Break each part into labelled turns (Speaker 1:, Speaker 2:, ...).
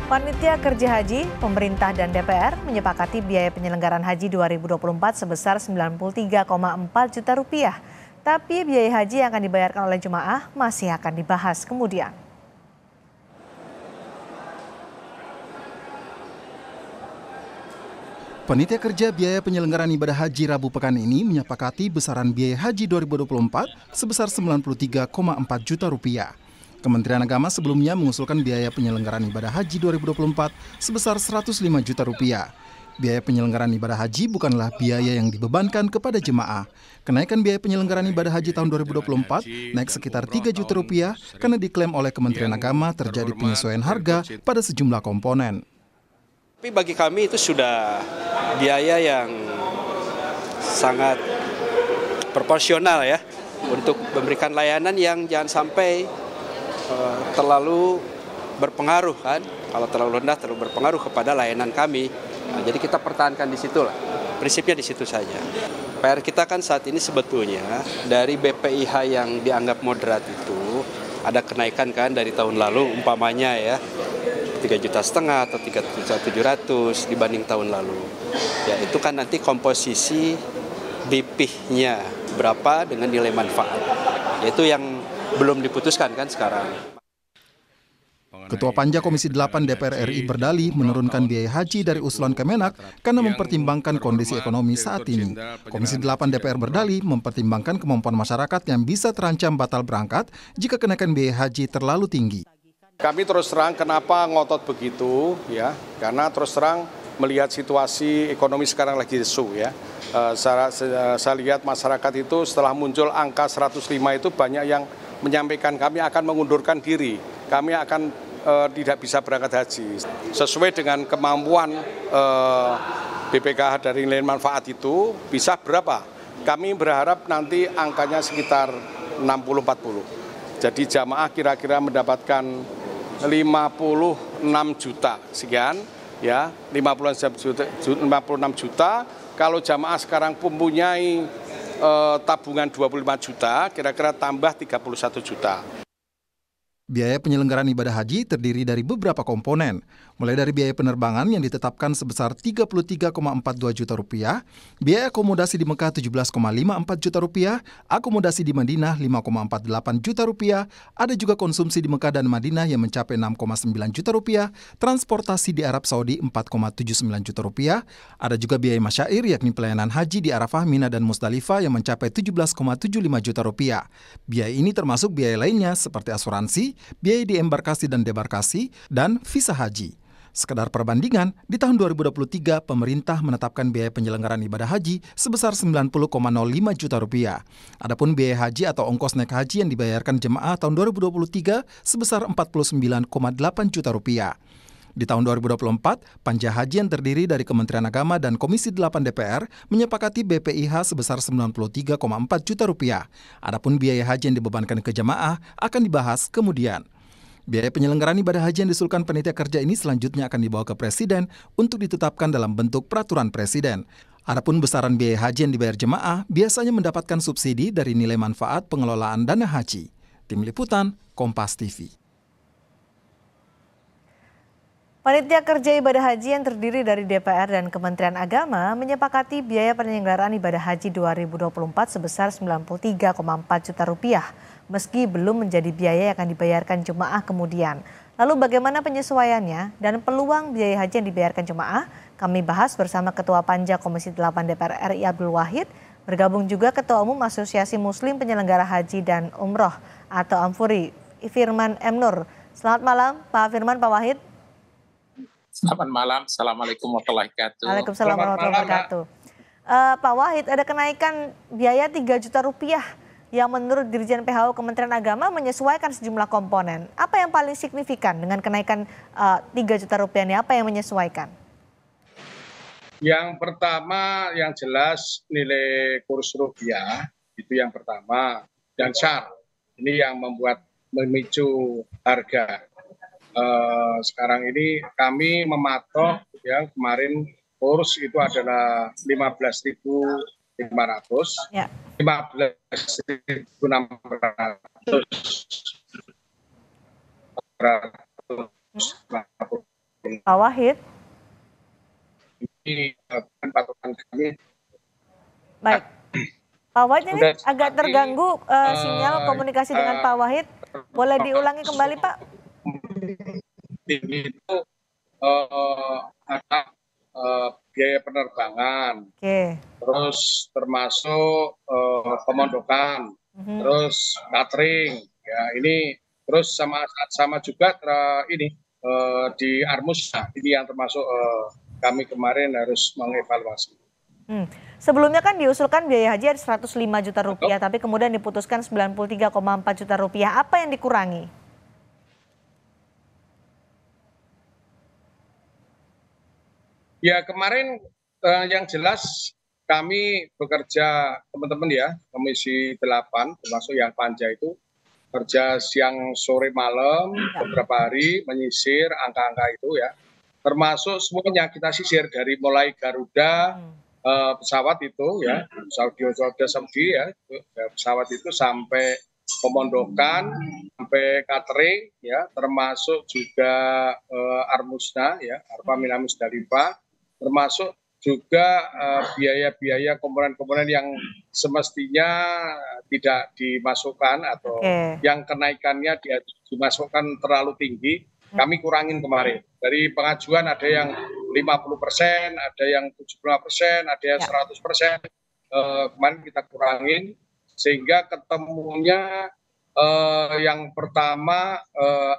Speaker 1: Panitia Kerja Haji, pemerintah dan DPR menyepakati biaya penyelenggaraan haji 2024 sebesar 93,4 juta rupiah. Tapi biaya haji yang akan dibayarkan oleh jemaah masih akan dibahas kemudian.
Speaker 2: Panitia Kerja Biaya Penyelenggaraan Ibadah Haji Rabu pekan ini menyepakati besaran biaya haji 2024 sebesar 93,4 juta rupiah. Kementerian Agama sebelumnya mengusulkan biaya penyelenggaraan ibadah haji 2024 sebesar 105 juta rupiah. Biaya penyelenggaraan ibadah haji bukanlah biaya yang dibebankan kepada jemaah. Kenaikan biaya penyelenggaraan ibadah haji tahun 2024 naik sekitar 3 juta rupiah karena diklaim oleh Kementerian Agama terjadi penyesuaian harga pada sejumlah komponen.
Speaker 3: Tapi bagi kami itu sudah biaya yang sangat proporsional ya untuk memberikan layanan yang jangan sampai terlalu berpengaruh kan. Kalau terlalu rendah terlalu berpengaruh kepada layanan kami. Nah, jadi kita pertahankan di situ lah. Prinsipnya di situ saja. PR kita kan saat ini sebetulnya dari BPIH yang dianggap moderat itu ada kenaikan kan dari tahun lalu umpamanya ya 3,5 juta atau 3.700.000 dibanding tahun lalu. Ya itu kan nanti komposisi BP-nya berapa dengan nilai manfaat. Yaitu yang belum diputuskan kan sekarang.
Speaker 2: Ketua Panja Komisi 8 DPR RI berdalih menurunkan biaya haji dari usulan Kemenak karena mempertimbangkan kondisi ekonomi saat ini. Komisi 8 DPR berdalih mempertimbangkan kemampuan masyarakat yang bisa terancam batal berangkat jika kenaikan biaya haji terlalu tinggi.
Speaker 4: Kami terus terang kenapa ngotot begitu ya, karena terus terang melihat situasi ekonomi sekarang lagi lesu ya. Saya lihat masyarakat itu setelah muncul angka 105 itu banyak yang menyampaikan kami akan mengundurkan diri, kami akan tidak bisa berangkat haji. Sesuai dengan kemampuan BPKH dari nilai manfaat itu bisa berapa? Kami berharap nanti angkanya sekitar 60-40. Jadi jamaah kira-kira mendapatkan 56 juta sekian ya, 56 juta. Kalau jamaah sekarang mempunyai tabungan 25 juta, kira-kira tambah 31 juta.
Speaker 2: Biaya penyelenggaraan ibadah haji terdiri dari beberapa komponen, mulai dari biaya penerbangan yang ditetapkan sebesar 33,42 juta rupiah, biaya akomodasi di Mekah 17,54 juta rupiah, akomodasi di Madinah 5,48 juta rupiah, ada juga konsumsi di Mekah dan Madinah yang mencapai 6,9 juta rupiah, transportasi di Arab Saudi 4,79 juta rupiah, ada juga biaya masyair yakni pelayanan haji di Arafah, Mina dan Musdalifah yang mencapai 17,75 juta rupiah. Biaya ini termasuk biaya lainnya seperti asuransi, biaya di embarkasi dan debarkasi, dan visa haji. Sekedar perbandingan, di tahun 2023 pemerintah menetapkan biaya penyelenggaraan ibadah haji sebesar 90,05 juta rupiah. Adapun biaya haji atau ongkos naik haji yang dibayarkan jemaah tahun 2023 sebesar 49,8 juta rupiah. Di tahun 2024, Panja Haji yang terdiri dari Kementerian Agama dan Komisi 8 DPR menyepakati BPIH sebesar 93,4 juta rupiah. Adapun biaya haji yang dibebankan ke jemaah akan dibahas kemudian. Biaya penyelenggaraan ibadah haji yang diusulkan Panitia Kerja ini selanjutnya akan dibawa ke Presiden untuk ditetapkan dalam bentuk peraturan Presiden. Adapun besaran biaya haji yang dibayar jemaah biasanya mendapatkan subsidi dari nilai manfaat pengelolaan dana haji. Tim Liputan, Kompas TV.
Speaker 1: Panitia Kerja Ibadah Haji yang terdiri dari DPR dan Kementerian Agama menyepakati biaya penyelenggaraan ibadah haji 2024 sebesar 93,4 juta rupiah, meski belum menjadi biaya yang akan dibayarkan jemaah kemudian. Lalu bagaimana penyesuaiannya dan peluang biaya haji yang dibayarkan jemaah? Kami bahas bersama Ketua Panja Komisi 8 DPR RI Abdul Wahid, bergabung juga Ketua Umum Asosiasi Muslim Penyelenggara Haji dan Umroh atau Amfuri, Firman M. Nur. Selamat malam Pak Firman, Pak Wahid.
Speaker 5: Selamat malam, Assalamualaikum warahmatullahi wabarakatuh.
Speaker 1: Waalaikumsalam warahmatullahi wabarakatuh. Pak Wahid, ada kenaikan biaya 3 juta rupiah yang menurut Dirjen PHU Kementerian Agama menyesuaikan sejumlah komponen. Apa yang paling signifikan dengan kenaikan 3 juta rupiah ini? Apa yang menyesuaikan?
Speaker 4: Yang pertama yang jelas nilai kurs rupiah itu yang pertama, dan SAR ini yang memicu harga. Sekarang ini kami mematok ya, kemarin kurs itu adalah 15.500, ya. 15.600.
Speaker 1: Pak Wahid.
Speaker 5: Ini patokan kami.
Speaker 1: Baik. Pak Wahid ini
Speaker 5: Sudah
Speaker 1: agak
Speaker 5: seperti,
Speaker 1: terganggu sinyal komunikasi dengan Pak Wahid. Boleh diulangi kembali, Pak?
Speaker 5: Tinggi itu ada biaya penerbangan,
Speaker 1: Oke.
Speaker 5: terus termasuk pemondokan, terus catering, ya ini terus sama juga ini di Armusna ini yang termasuk kami kemarin harus mengevaluasi.
Speaker 1: Sebelumnya kan diusulkan biaya haji ada 105 juta rupiah, tapi kemudian diputuskan 93,4 juta rupiah. Apa yang dikurangi?
Speaker 5: Ya kemarin yang jelas kami bekerja teman-teman ya, Komisi 8 termasuk yang panja itu kerja siang sore malam beberapa hari menyisir angka-angka itu ya, termasuk semuanya kita sisir dari mulai Garuda pesawat itu ya, Saudi ya, pesawat itu sampai pemondokan, sampai catering ya, termasuk juga Armusna ya, Arfa Mina Musdalifah, termasuk juga biaya-biaya komponen-komponen yang semestinya tidak dimasukkan atau yang kenaikannya dimasukkan terlalu tinggi, kami kurangin kemarin. Dari pengajuan ada yang 50%, ada yang 75%, ada yang 100%. Kemarin kita kurangin sehingga ketemunya yang pertama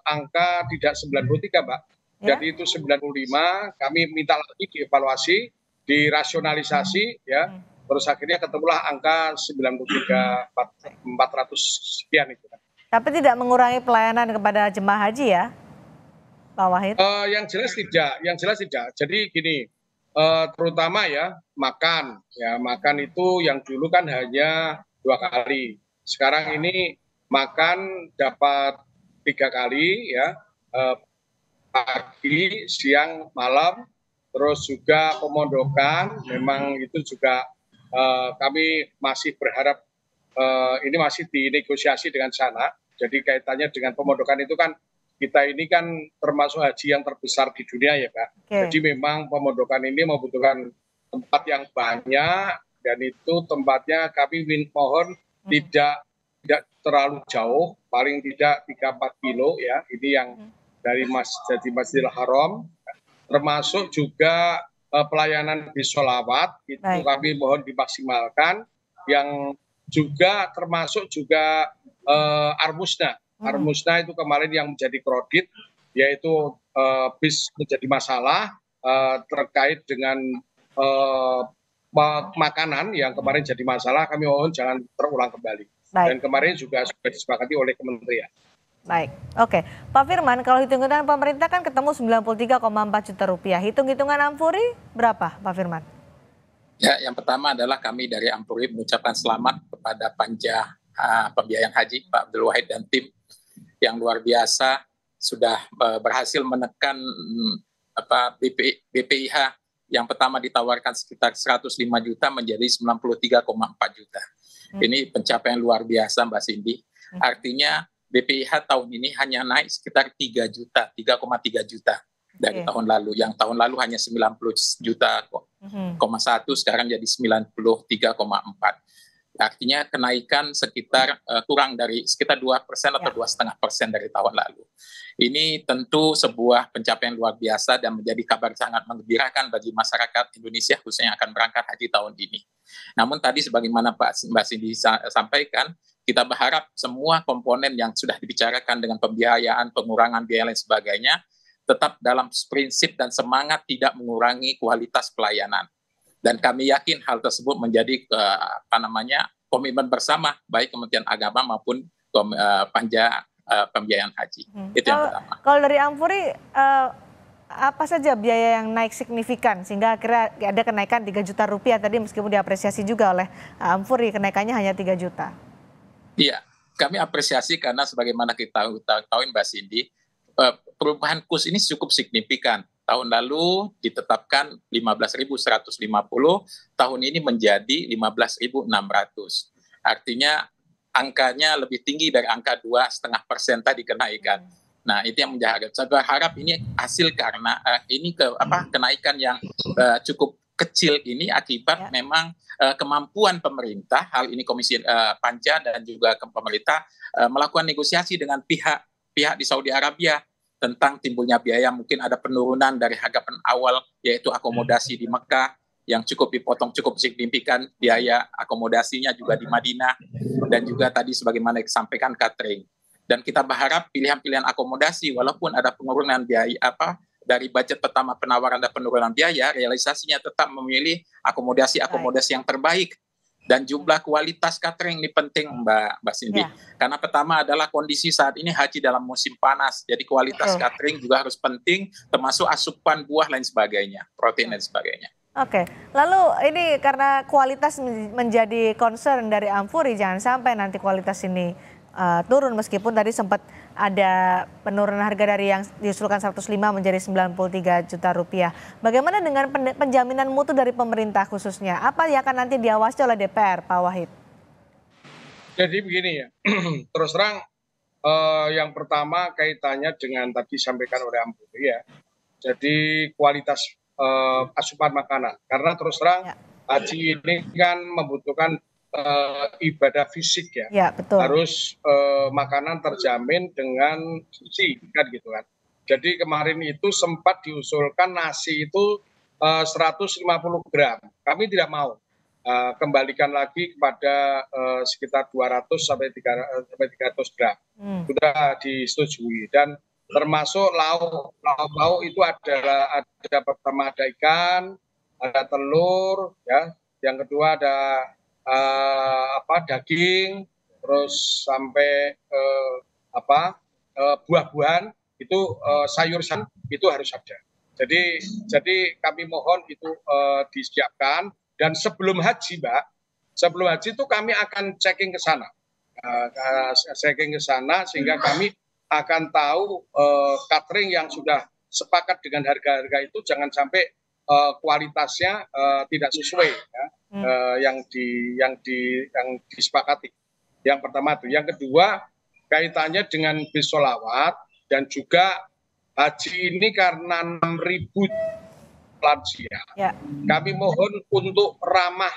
Speaker 5: angka tidak 93, Mbak. Jadi itu 95, kami minta lagi dievaluasi, dirasionalisasi ya. Terus akhirnya ketemulah angka 93 400 sekian itu.
Speaker 1: Tapi tidak mengurangi pelayanan kepada jemaah haji ya, Pak Wahid?
Speaker 5: Yang jelas tidak. Jadi gini, terutama ya makan itu yang dulu kan hanya 2 kali. Sekarang ini makan dapat 3 kali ya, pagi, siang, malam, terus juga pemondokan. Memang itu juga kami masih berharap ini masih dinegosiasi dengan sana. Jadi kaitannya dengan pemondokan itu kan kita ini kan termasuk haji yang terbesar di dunia ya Kak. Jadi memang pemondokan ini membutuhkan tempat yang banyak dan itu tempatnya kami mohon tidak terlalu jauh, paling tidak 3-4 kilo ya. Ini yang dari Masjidil Haram, termasuk juga pelayanan bis sholawat itu kami mohon dimaksimalkan, yang juga termasuk juga Armusna. Armusna itu kemarin yang menjadi kredit, yaitu bis menjadi masalah terkait dengan makanan yang kemarin jadi masalah, kami mohon jangan terulang kembali. Dan kemarin juga sudah disepakati oleh kementerian.
Speaker 1: Baik, oke. Pak Firman, kalau hitung-hitungan pemerintah kan ketemu 93,4 juta rupiah. Hitung-hitungan Ampuri berapa, Pak Firman?
Speaker 5: Ya, yang pertama adalah kami dari Ampuri mengucapkan selamat kepada Panja Pembiayaan Haji, Pak Abdul Wahid dan tim yang luar biasa sudah berhasil menekan BPIH yang pertama ditawarkan sekitar 105 juta menjadi 93,4 juta. Ini pencapaian luar biasa, Mbak Cindy. Artinya BPIH tahun ini hanya naik sekitar 3,3 juta dari tahun lalu. Yang tahun lalu hanya 90 juta, sekarang jadi 93,4. Artinya kenaikan sekitar kurang dari sekitar 2% atau 2,5% dari tahun lalu. Ini tentu sebuah pencapaian luar biasa dan menjadi kabar sangat menggembirakan bagi masyarakat Indonesia khususnya yang akan berangkat haji tahun ini. Namun tadi sebagaimana Mbak Cindy sampaikan, kita berharap semua komponen yang sudah dibicarakan dengan pembiayaan, pengurangan biaya dan sebagainya, tetap dalam prinsip dan semangat tidak mengurangi kualitas pelayanan. Dan kami yakin hal tersebut menjadi komitmen bersama, baik Kementerian Agama maupun Panja Pembiayaan Haji. Itu yang pertama.
Speaker 1: Kalau dari Ampuri, apa saja biaya yang naik signifikan sehingga akhirnya ada kenaikan 3 juta rupiah tadi meskipun diapresiasi juga oleh Ampuri, kenaikannya hanya 3 juta?
Speaker 5: Iya, kami apresiasi karena sebagaimana kita tahu Mbak Cindy, perubahan kurs ini cukup signifikan. Tahun lalu ditetapkan 15.150, tahun ini menjadi 15.600. Artinya angkanya lebih tinggi dari angka 2,5% tadi kenaikan.
Speaker 6: Nah, itu yang menjaga. Saya berharap ini hasil karena kenaikan yang cukup kecil ini akibat memang kemampuan pemerintah, hal ini Komisi Panja dan juga pemerintah melakukan negosiasi dengan pihak di Saudi Arabia tentang timbulnya biaya, mungkin ada penurunan dari harga awal yaitu akomodasi di Mekah yang cukup dipotong cukup signifikan, biaya akomodasinya juga di Madinah, dan juga tadi sebagaimana disampaikan catering. Dan kita berharap pilihan-pilihan akomodasi walaupun ada penurunan biaya dari budget pertama penawaran dan penurunan biaya, realisasinya tetap memilih akomodasi yang terbaik. Dan jumlah kualitas catering ini penting Mbak Cindy. Karena pertama adalah kondisi saat ini haji dalam musim panas. Jadi kualitas catering juga harus penting, termasuk asupan buah dan sebagainya, protein dan sebagainya.
Speaker 1: Oke, lalu ini karena kualitas menjadi concern dari Amfuri, jangan sampai nanti kualitas ini turun meskipun tadi sempat ada penurunan harga dari yang diusulkan 105 menjadi 93 juta rupiah. Bagaimana dengan penjaminan mutu dari pemerintah khususnya? Apa yang akan nanti diawasi oleh DPR, Pak Wahid?
Speaker 5: Jadi begini ya, terus terang yang pertama kaitannya dengan tadi disampaikan oleh Amfuri ya. Jadi kualitas asupan makanan, karena terus terang haji ini kan membutuhkan ibadah fisik ya,
Speaker 1: betul.
Speaker 5: Harus makanan terjamin dengan gizi kan gitu kan. Jadi kemarin itu sempat diusulkan nasi itu 150 gram, kami tidak mau, kembalikan lagi kepada sekitar 200 sampai 300 gram, sudah disetujui. Dan termasuk lauk itu ada pertama ada ikan, ada telur ya, yang kedua ada daging, terus sampai buah-buahan itu, sayur-sayuran itu harus ada. Jadi kami mohon itu disiapkan, dan sebelum haji itu kami akan checking ke sana, sehingga kami akan tahu catering yang sudah sepakat dengan harga-harga itu jangan sampai kualitasnya tidak sesuai ya. Yang disepakati. Yang pertama itu. Yang kedua kaitannya dengan bis sholawat, dan juga haji ini karena 6.000 lansia. Kami mohon untuk ramah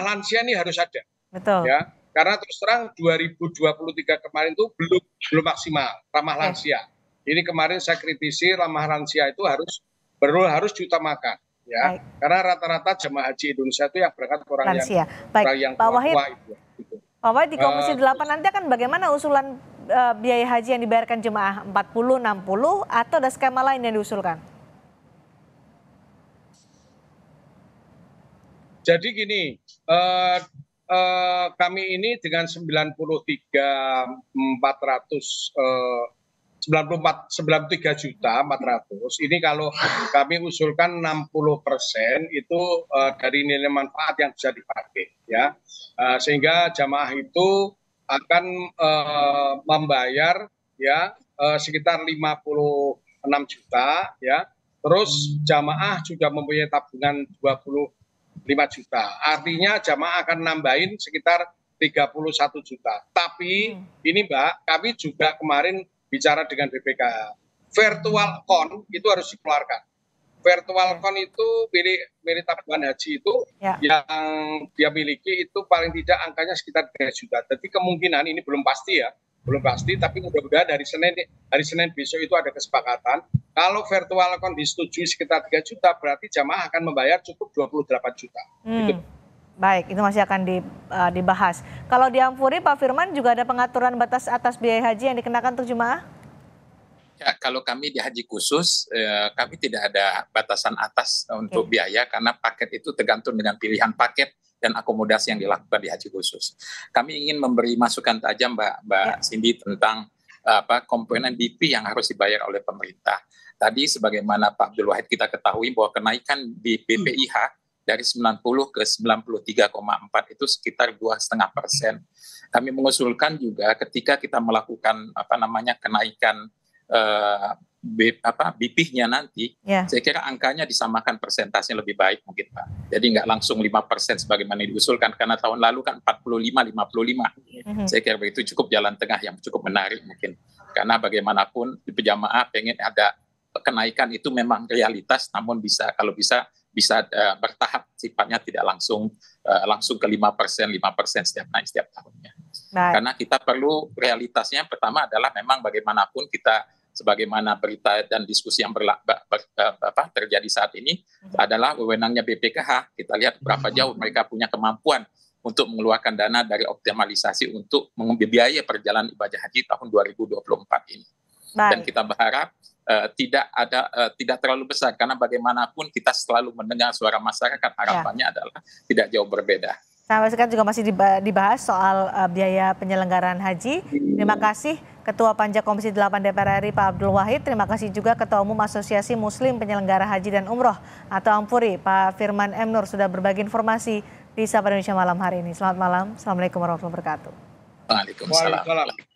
Speaker 5: lansia ini harus ada.
Speaker 1: Betul.
Speaker 5: Ya, karena terus terang 2023 kemarin itu belum maksimal ramah lansia. Ini kemarin saya kritisi ramah lansia itu harus diutamakan. Ya, karena rata-rata jemaah haji Indonesia itu yang berangkat orang yang
Speaker 1: Pak Wahid,
Speaker 5: tua itu.
Speaker 1: Pak Wahid, di Komisi 8 nanti akan bagaimana usulan biaya haji yang dibayarkan jemaah 40, 60 atau ada skema lain yang diusulkan?
Speaker 5: Jadi gini, kami ini dengan 93 juta 400, ini kalau kami usulkan 60% itu dari nilai manfaat yang bisa dipakai ya, sehingga jamaah itu akan membayar ya sekitar 56 juta ya, terus jamaah juga mempunyai tabungan 25 juta, artinya jamaah akan nambahin sekitar 31 juta. Tapi ini Mbak, kami juga kemarin bicara dengan BPK, virtual account itu harus dikeluarkan. Virtual account itu milik tabungan haji itu yang dia miliki itu paling tidak angkanya sekitar 3 juta. Jadi kemungkinan ini belum pasti, tapi mudah-mudahan hari Senin besok itu ada kesepakatan. Kalau virtual account disetujui sekitar 3 juta, berarti jamaah akan membayar cukup 28 juta. Gitu.
Speaker 1: Baik, itu masih akan dibahas. Kalau di Amfuri, Pak Firman, juga ada pengaturan batas atas biaya haji yang dikenakan untuk jemaah?
Speaker 6: Ya, kalau kami di haji khusus, kami tidak ada batasan atas untuk biaya, karena paket itu tergantung dengan pilihan paket dan akomodasi yang dilakukan di haji khusus. Kami ingin memberi masukan tajam Mbak Cindy tentang komponen BP yang harus dibayar oleh pemerintah. Tadi sebagaimana Pak Abdul Wahid kita ketahui bahwa kenaikan di BPIH dari 90 ke 93,4 itu sekitar 2,5%. Kami mengusulkan juga ketika kita melakukan kenaikan BP-nya nanti, saya kira angkanya disamakan persentasenya lebih baik mungkin Pak. Jadi nggak langsung 5% sebagaimana diusulkan, karena tahun lalu kan 45-55. Saya kira begitu cukup jalan tengah yang cukup menarik mungkin. Karena bagaimanapun di jamaah pengen ada kenaikan itu memang realitas, namun kalau bisa bertahap, sifatnya tidak langsung ke 5% setiap naik setiap tahunnya. Karena kita perlu realitasnya, pertama adalah memang bagaimanapun kita sebagaimana berita dan diskusi yang terjadi saat ini adalah wewenangnya BPKH. Kita lihat berapa jauh mereka punya kemampuan untuk mengeluarkan dana dari optimalisasi untuk membiayai perjalanan ibadah haji tahun 2024 ini. Dan kita berharap tidak terlalu besar, karena bagaimanapun kita selalu mendengar suara masyarakat, harapannya adalah tidak jauh berbeda.
Speaker 1: Sampai sekarang juga masih dibahas soal biaya penyelenggaraan haji. Terima kasih Ketua Panja Komisi 8 DPR RI Pak Abdul Wahid. Terima kasih juga Ketua Umum Asosiasi Muslim Penyelenggara Haji dan Umroh atau Ampuri Pak Firman M. Nur sudah berbagi informasi di Sapa Indonesia Malam hari ini. Selamat malam. Assalamualaikum warahmatullahi wabarakatuh.
Speaker 6: Waalaikumsalam.